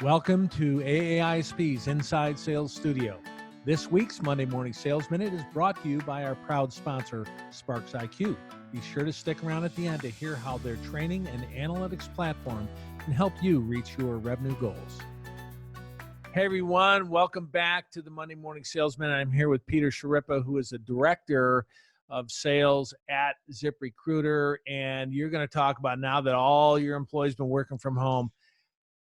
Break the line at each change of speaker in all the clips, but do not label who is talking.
Welcome to aa-isp's Inside Sales Studio. This week's Monday Morning Sales Minute is brought to you by our proud sponsor, Sparks IQ. Be sure to stick around at the end to hear how their training and analytics platform can help you reach your revenue goals. Hey everyone, welcome back to the Monday Morning Sales Minute. I'm here with Peter Schirripa, who is the Director of Sales at ZipRecruiter, and you're going to talk about, now that all your employees have been working from home,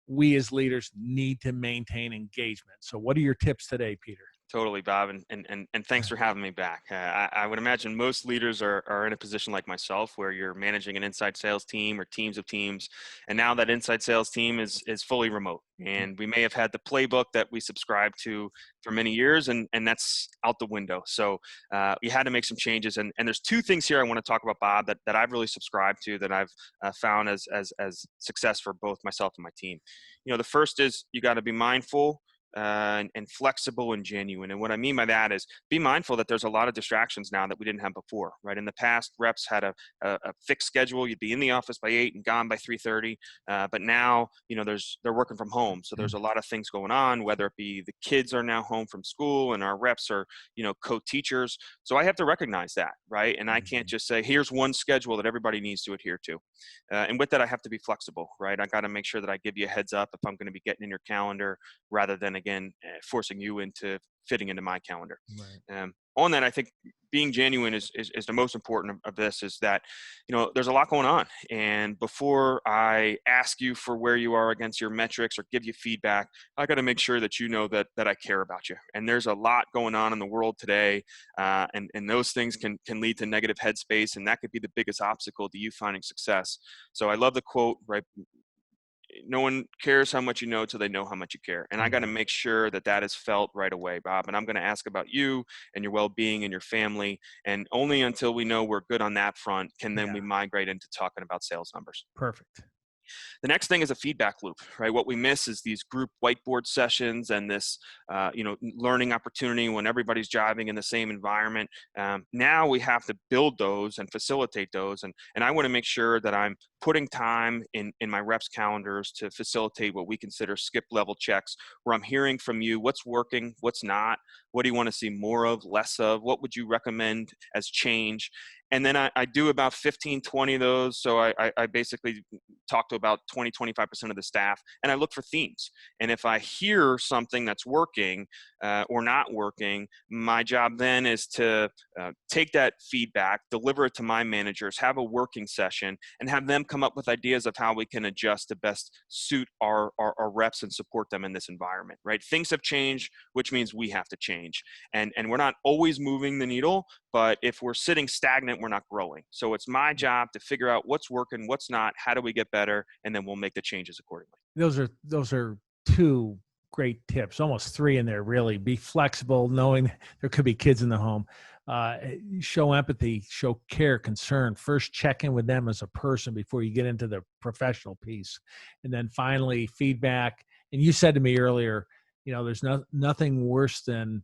we as leaders need to maintain engagement. So what are your tips today, Peter?
Totally, Bob, and thanks for having me back. I would imagine most leaders are in a position like myself where you're managing an inside sales team or teams of teams, and now that inside sales team is fully remote. And we may have had the playbook that we subscribed to for many years, and that's out the window. So we had to make some changes, and there's two things here I want to talk about, Bob, that I've really subscribed to, that I've found as success for both myself and my team. You know, the first is you got to be mindful and flexible and genuine. And what I mean by that is be mindful that there's a lot of distractions now that we didn't have before, right? In the past, reps had a fixed schedule. You'd be in the office by 8 and gone by 3:30. But now, you know, they're working from home. So there's a lot of things going on, whether it be the kids are now home from school and our reps are, you know, co-teachers. So I have to recognize that, right? And I can't just say, here's one schedule that everybody needs to adhere to. And with that, I have to be flexible, right? I got to make sure that I give you a heads up if I'm going to be getting in your calendar, rather than, again, forcing you into fitting into my calendar. Right. On that, I think being genuine is the most important of this, is that, you know, there's a lot going on. And before I ask you for where you are against your metrics or give you feedback, I got to make sure that you know that I care about you. And there's a lot going on in the world today. And those things can lead to negative headspace. And that could be the biggest obstacle to you finding success. So I love the quote, right? No one cares how much you know till they know how much you care. And I got to make sure that is felt right away, Bob. And I'm going to ask about you and your well-being and your family. And only until we know we're good on that front can then we migrate into talking about sales numbers.
Perfect.
The next thing is a feedback loop, right? What we miss is these group whiteboard sessions and this, learning opportunity when everybody's jiving in the same environment. Now we have to build those and facilitate those. And I want to make sure that I'm putting time in my reps' calendars to facilitate what we consider skip level checks, where I'm hearing from you what's working, what's not, what do you want to see more of, less of, what would you recommend as change? And then I do about 15, 20 of those. So I basically talk to about 20, 25% of the staff, and I look for themes. And if I hear something that's working or not working, my job then is to take that feedback, deliver it to my managers, have a working session, and have them come up with ideas of how we can adjust to best suit our reps and support them in this environment, right? Things have changed, which means we have to change. And we're not always moving the needle, but if we're sitting stagnant, we're not growing. So it's my job to figure out what's working, what's not, how do we get better, and then we'll make the changes accordingly.
Those are two great tips, almost three in there, really. Be flexible, knowing there could be kids in the home. Show empathy, show care, concern. First, check in with them as a person before you get into the professional piece. And then finally, feedback. And you said to me earlier, you know, there's nothing worse than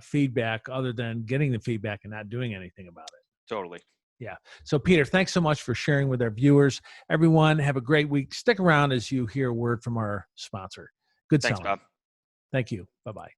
feedback other than getting the feedback and not doing anything about it.
Totally.
Yeah. So Peter, thanks so much for sharing with our viewers. Everyone, have a great week. Stick around as you hear a word from our sponsor. Good
Thanks,
selling.
Bob.
Thank you. Bye-bye.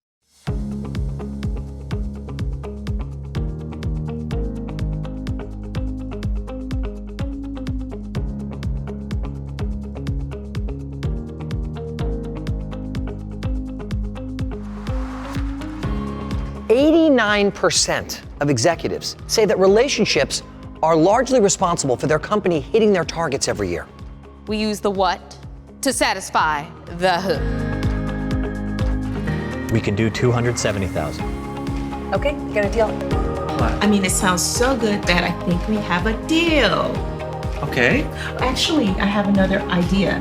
%89 of executives say that relationships are largely responsible for their company hitting their targets every year.
We use the what to satisfy the who.
We can do 270,000.
Okay, got a deal.
I mean, it sounds so good that I think we have a deal.
Okay.
Actually, I have another idea.